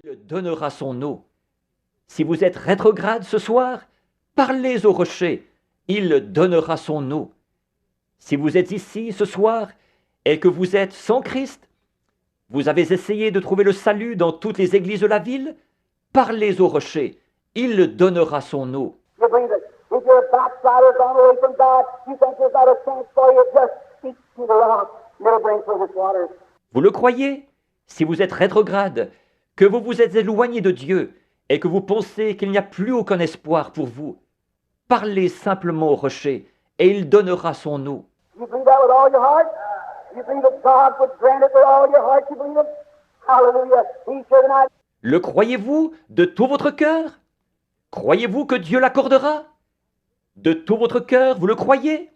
Il donnera son eau. Si vous êtes rétrograde ce soir, parlez au rocher, il donnera son eau. Si vous êtes ici ce soir et que vous êtes sans Christ, vous avez essayé de trouver le salut dans toutes les églises de la ville, parlez au rocher, il donnera son eau. You believe it. If you're a backslider gone away from God, you think there's not a chance for you, just speak to the rock, and it'll bring forth its waters. Vous le croyez? Si vous êtes rétrograde, que vous vous êtes éloigné de Dieu et que vous pensez qu'il n'y a plus aucun espoir pour vous, parlez simplement au rocher et il donnera son eau. You believe that with all your heart? You believe that God would grant it with all your heart? You believe it? Hallelujah. He should not. Le croyez-vous de tout votre cœur? Croyez-vous que Dieu l'accordera? De tout votre cœur, vous le croyez?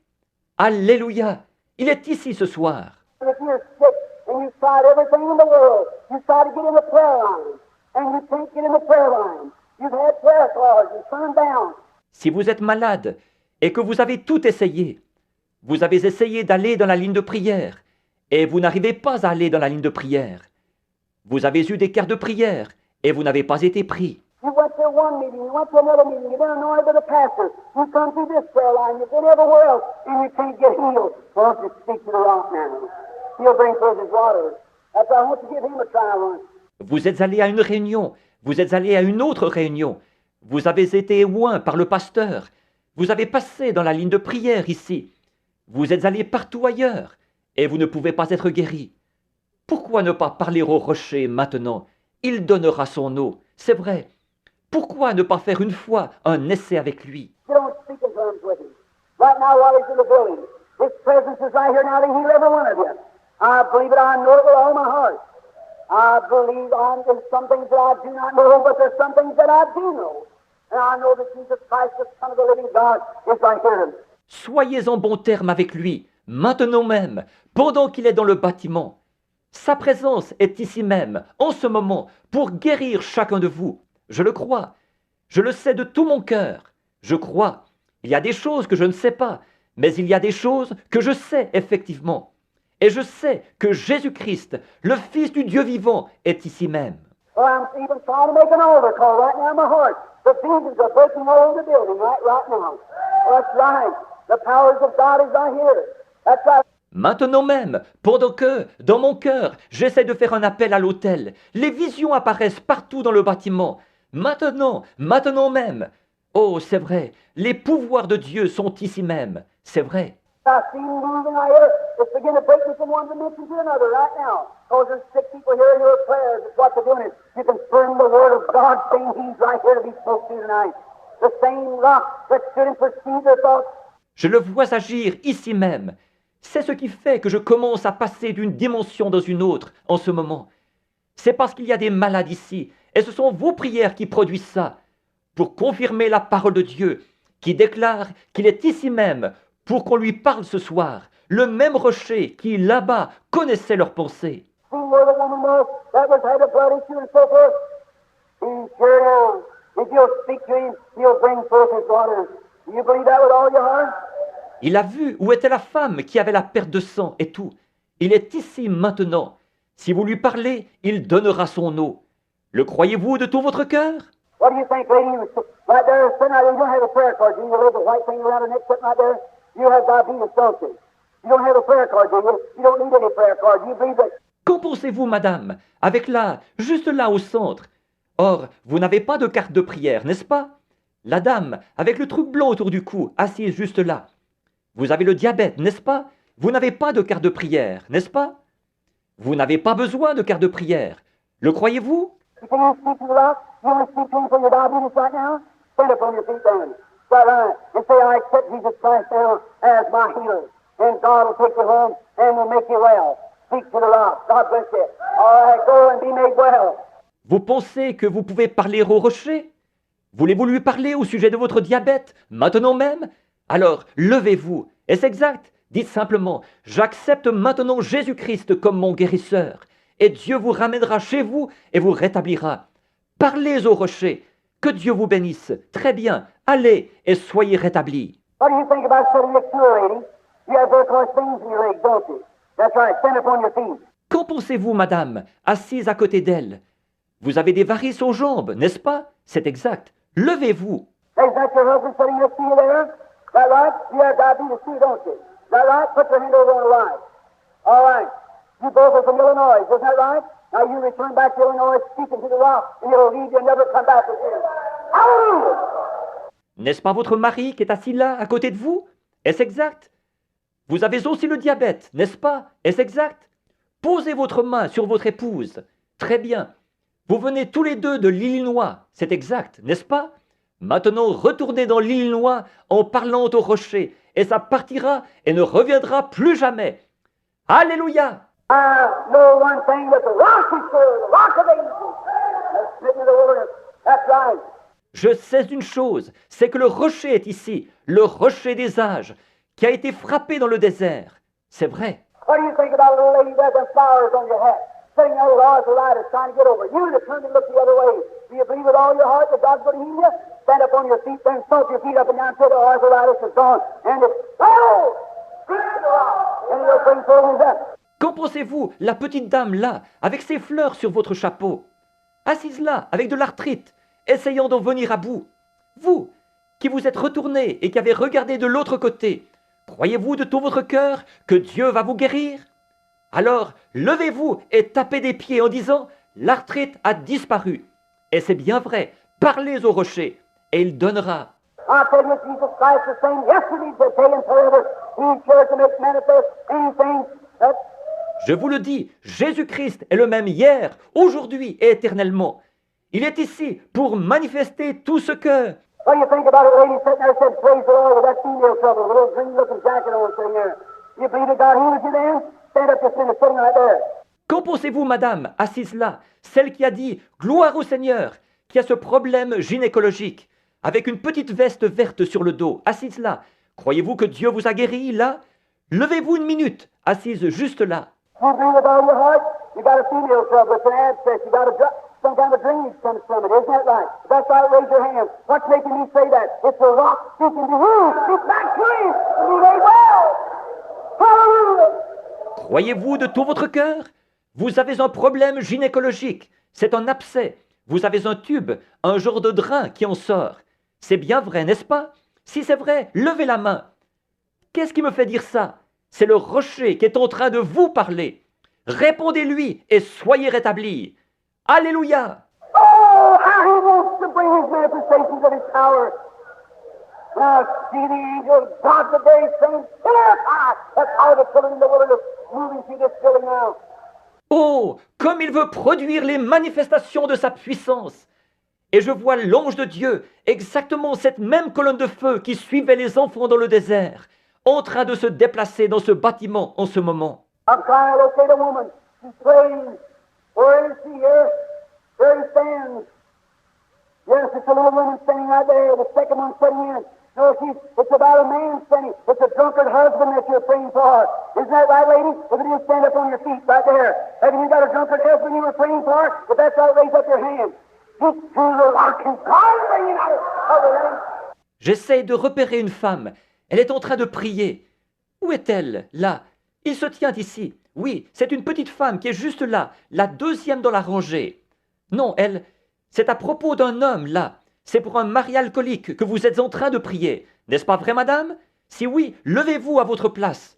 Alléluia! Il est ici ce soir. If you're sick and you've tried everything in the world, you try to get in the prayer line, and you can't get in the prayer line. You've had prayer cards and turned down. Si vous êtes malade et que vous avez tout essayé, vous avez essayé d'aller dans la ligne de prière et vous n'arrivez pas à aller dans la ligne de prière. Vous avez eu des cartes de prière et vous n'avez pas été pris. You went to one meeting, you went to another meeting, you've been anointed by the pastor, you come through this prayer line, you've been everywhere else, and you can't get healed. Why don't you speak to the rock now? He'll bring forth his waters. That's why I want to give him a try once. Vous êtes allé à une réunion, vous êtes allé à une autre réunion, vous avez été oint par le pasteur, vous avez passé dans la ligne de prière ici, vous êtes allé partout ailleurs et vous ne pouvez pas être guéri. Pourquoi ne pas parler au rocher maintenant? Il donnera son eau, c'est vrai. Pourquoi ne pas faire une fois un essai avec lui? You don't speak in terms with him. Right now while he's in the building, his presence is right here now to heal every one of you. I believe it, I know it with all my heart. I believe there's some things that I do not know, but there's some things that I do know. And I know that Jesus Christ, the Son of the living God, is right here. Soyez en bon terme avec lui, maintenant même, pendant qu'il est dans le bâtiment. Sa présence est ici même, en ce moment, pour guérir chacun de vous. Je le crois. Je le sais de tout mon cœur. Je crois. Il y a des choses que je ne sais pas, mais il y a des choses que je sais effectivement. Et je sais que Jésus-Christ, le Fils du Dieu vivant, est ici même. Well, I'm even trying to make an altar call right now in my heart. The demons are breaking all over the building right now. That's right. The powers of God is right here. That's right. Maintenant même, pendant que, dans mon cœur, j'essaie de faire un appel à l'autel, les visions apparaissent partout dans le bâtiment. Maintenant même. Oh, c'est vrai, les pouvoirs de Dieu sont ici même. C'est vrai. I see you moving right here. It's beginning to break me from one dimension to another right now. Because there's sick people here in your prayers. It's what they're doing is you confirm the word of God saying he's right here to be spoke to tonight. The same rock that stood and perceived their thoughts. Je le vois agir ici même. C'est ce qui fait que je commence à passer d'une dimension dans une autre en ce moment. C'est parce qu'il y a des malades ici, et ce sont vos prières qui produisent ça, pour confirmer la parole de Dieu, qui déclare qu'il est ici même, pour qu'on lui parle ce soir, le même rocher qui, là-bas, connaissait leurs pensées. See where the woman was that was had a blood issue and so forth? He's here now. If you'll speak to him, he'll bring forth his waters. Do you believe that with all your heart? Il a vu où était la femme qui avait la perte de sang et tout. Il est ici maintenant. Si vous lui parlez, il donnera son eau. Le croyez-vous de tout votre cœur? What do you think, lady? Right there, sitting right there, you don't have a prayer card, do you? You leave the white thing around her neck sitting right there. You have diabetes, don't you? You don't have a prayer card, do you? You don't need any prayer card. Do you believe that? Qu'en pensez-vous, madame? Avec là, juste là au centre. Or, vous n'avez pas de carte de prière, n'est-ce pas? La dame, avec le truc blanc autour du cou, assise juste là. Vous avez le diabète, n'est-ce pas? Vous n'avez pas de carte de prière, n'est-ce pas? Vous n'avez pas besoin de carte de prière. Le croyez-vous? You can you speak to the rock? You want to speak to him for your diabetes right now? Stand up on your feet then. Right on. And say, I accept Jesus Christ now as my healer. And God will take you home and will make you well. Speak to the rock. God bless you. All right, go and be made well. Vous pensez que vous pouvez parler au rocher? Voulez-vous lui parler au sujet de votre diabète, maintenant même? Alors, levez-vous. Est-ce exact? Dites simplement, j'accepte maintenant Jésus-Christ comme mon guérisseur. Et Dieu vous ramènera chez vous et vous rétablira. Parlez au rocher. Que Dieu vous bénisse. Très bien. Allez et soyez rétablis. What do you think about sitting next to her, lady? You have those kind of things in your legs, don't you? That's right. Stand up on your feet. Qu'en pensez-vous, madame, assise à côté d'elle? Vous avez des varices aux jambes, n'est-ce pas? C'est exact. Levez-vous. Is that your husband sitting next to you there? Is that right? You have diabetes too, don't you? Is that right? Put your hand over on the right. All right. You both are from Illinois, isn't that right? Now you return back to Illinois, speaking to the rock, and it'll leave you and never come back again. Hallelujah! N'est-ce pas votre mari qui est assis là, à côté de vous? Est-ce exact? Vous avez aussi le diabète, n'est-ce pas? Est-ce exact? Posez votre main sur votre épouse. Très bien. Vous venez tous les deux de l'Illinois, c'est exact, n'est-ce pas? Maintenant, retournez dans l'Illinois en parlant au rocher, et ça partira et ne reviendra plus jamais. Alléluia! I know one thing that the rock is sure, the rock of ages, that's written in the wilderness. That's right. Je sais une chose, c'est que le rocher est ici, le rocher des âges, qui a été frappé dans le désert. C'est vrai. What do you think about a little lady with them flowers on your hat, sitting there with arthritis trying to get over? You to turn and look the other way. Do you believe with all your heart that God's going to heal you? Stand up on your feet, then stomp your feet up and down until the arthritis is gone. And it's, oh! And it'll bring forth up. Qu'en pensez-vous, la petite dame là, avec ses fleurs sur votre chapeau, assise là, avec de l'arthrite, essayant d'en venir à bout? Vous, qui vous êtes retourné et qui avez regardé de l'autre côté, croyez-vous de tout votre cœur que Dieu va vous guérir? Alors, levez-vous et tapez des pieds en disant, l'arthrite a disparu. Et c'est bien vrai, parlez au rocher, et il donnera. I tell you, Jesus Christ the same yesterday, today, and forever. He cares to make manifest anything that Je vous le dis, Jésus-Christ est le même hier, aujourd'hui et éternellement. Il est ici pour manifester tout ce que... What do you think about a lady sitting there said, praise the Lord, with that female trouble, with a little green-looking jacket on sitting there? You believe that God heals you then? Stand up just minute, sitting right there. Qu'en pensez-vous, madame, assise là, celle qui a dit « Gloire au Seigneur », qui a ce problème gynécologique, avec une petite veste verte sur le dos, assise là. Croyez-vous que Dieu vous a guéri, là? Levez-vous une minute, assise juste là. You believe with all your heart? You got a female trouble, it's an abscess, you got some kind of drainage comes from it, isn't that right? If that's right, raise your hand. What's making me say that? It's the rock speaking to you. It's back to you, and be made well. Hallelujah! Croyez-vous de tout votre cœur? Vous avez un problème gynécologique, c'est un abcès. Vous avez un tube, un genre de drain qui en sort. C'est bien vrai, n'est-ce pas? Si c'est vrai, levez la main. Qu'est-ce qui me fait dire ça? C'est le rocher qui est en train de vous parler. Répondez-lui et soyez rétablis. Alléluia! Oh, how he wants to bring his manifestations of his power. Now, see the angel of God, the very same terrified. That's how the children in the wilderness moving through this building now. Oh, comme il veut produire les manifestations de sa puissance. Et je vois l'ange de Dieu, exactement cette même colonne de feu qui suivait les enfants dans le désert, en train de se déplacer dans ce bâtiment en ce moment. I'm trying to locate a woman. She's praying. Where is she here? There he stands. Yes, it's a little woman standing right there. The second one sitting in. No, it's about a man standing. It's a drunkard husband that you're praying for. Isn't that right, lady? If it is, stand up on your feet right there. Haven't you got a drunkard husband you were praying for? If that's right, raise up your hand. Get to the rock and God bring it out of the rain. J'essaie de repérer une femme. Elle est en train de prier. Où est-elle? Là. Il se tient ici. Oui, c'est une petite femme qui est juste là, la deuxième dans la rangée. Non, elle, c'est à propos d'un homme là. C'est pour un mari alcoolique que vous êtes en train de prier. N'est-ce pas vrai, madame? Si oui, levez-vous à votre place.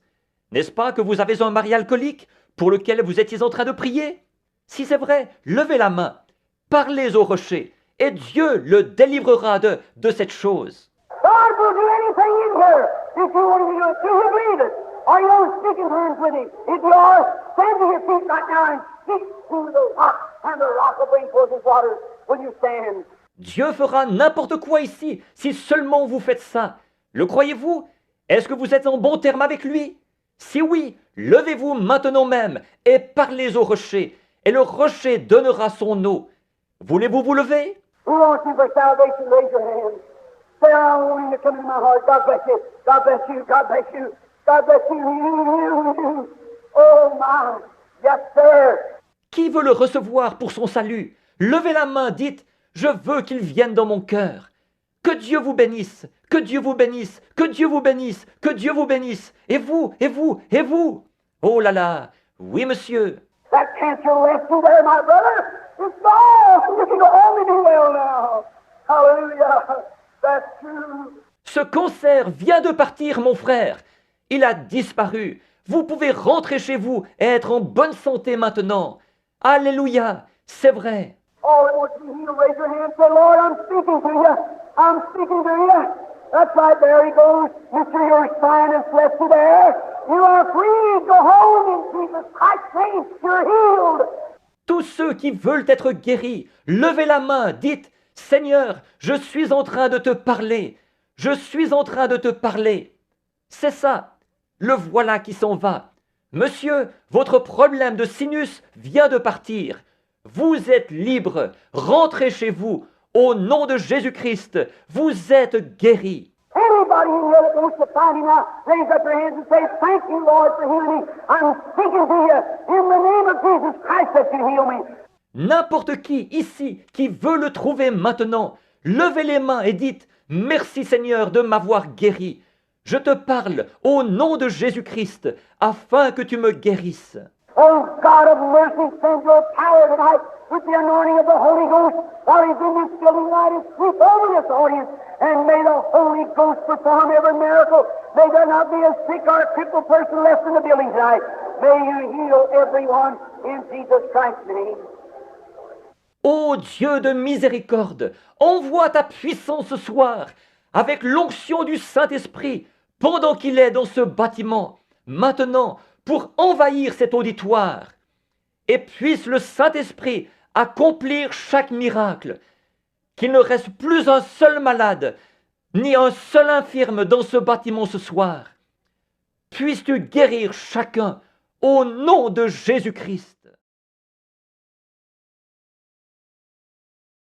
N'est-ce pas que vous avez un mari alcoolique pour lequel vous étiez en train de prier? Si c'est vrai, levez la main. Parlez au rocher, et Dieu le délivrera de cette chose. God will do anything in here. If you want to do it, do you believe it? Are you on speaking terms with him? If you are, stand to your feet right now and speak to the rock, and the rock will bring forth his waters. Will you stand? Dieu fera n'importe quoi ici, si seulement vous faites ça. Le croyez-vous? Est-ce que vous êtes en bon terme avec lui? Si oui, levez-vous maintenant même et parlez au rocher, et le rocher donnera son eau. Voulez-vous vous lever? Who wants you for salvation? Raise your hand. Say, I want you to come into my heart. God bless you. God bless you. God bless you. God bless you. You. Oh, my. Yes, sir. Qui veut le recevoir pour son salut? Levez la main, dites, je veux qu'il vienne dans mon cœur. Que Dieu vous bénisse, que Dieu vous bénisse, que Dieu vous bénisse, que Dieu vous bénisse. Et vous, et vous, et vous. Oh là là, oui monsieur. That cancer left you there, my brother. It's gone. You can only be well now. Hallelujah. That's true. Ce cancer vient de partir, mon frère. Il a disparu. Vous pouvez rentrer chez vous et être en bonne santé maintenant. Alléluia, c'est vrai. All that wants to be healed, raise your hand and say, Lord, I'm speaking to you. I'm speaking to you. That's right, there he goes. Mister, your sign is left you there. You are free. Go home in Jesus Christ's name. You're healed. Tous ceux qui veulent être guéris, levez la main, dites, Seigneur, je suis en train de te parler. Je suis en train de te parler. C'est ça. Le voilà qui s'en va. Monsieur, votre problème de sinus vient de partir. Vous êtes libre. Rentrez chez vous. Au nom de Jésus-Christ, vous êtes guéri. Anybody in here that wants to find him now, raise up your hands and say, thank you, Lord, for healing me. I'm speaking to you in the name of Jesus Christ that you heal me. N'importe qui ici qui veut le trouver maintenant, levez les mains et dites, merci Seigneur de m'avoir guéri. Je te parle au nom de Jésus-Christ afin que tu me guérisses. Oh, God of mercy, send your power tonight with the anointing of the Holy Ghost while he's in this building tonight and sweep over this audience. And may the Holy Ghost perform every miracle. May there not be a sick or a crippled person left in the building tonight. May you heal everyone in Jesus Christ's name. Ô Dieu de miséricorde, envoie ta puissance ce soir avec l'onction du Saint-Esprit pendant qu'il est dans ce bâtiment, maintenant, pour envahir cet auditoire. Et puisse le Saint-Esprit accomplir chaque miracle, qu'il ne reste plus un seul malade, ni un seul infirme dans ce bâtiment ce soir. Puisses-tu guérir chacun au nom de Jésus-Christ.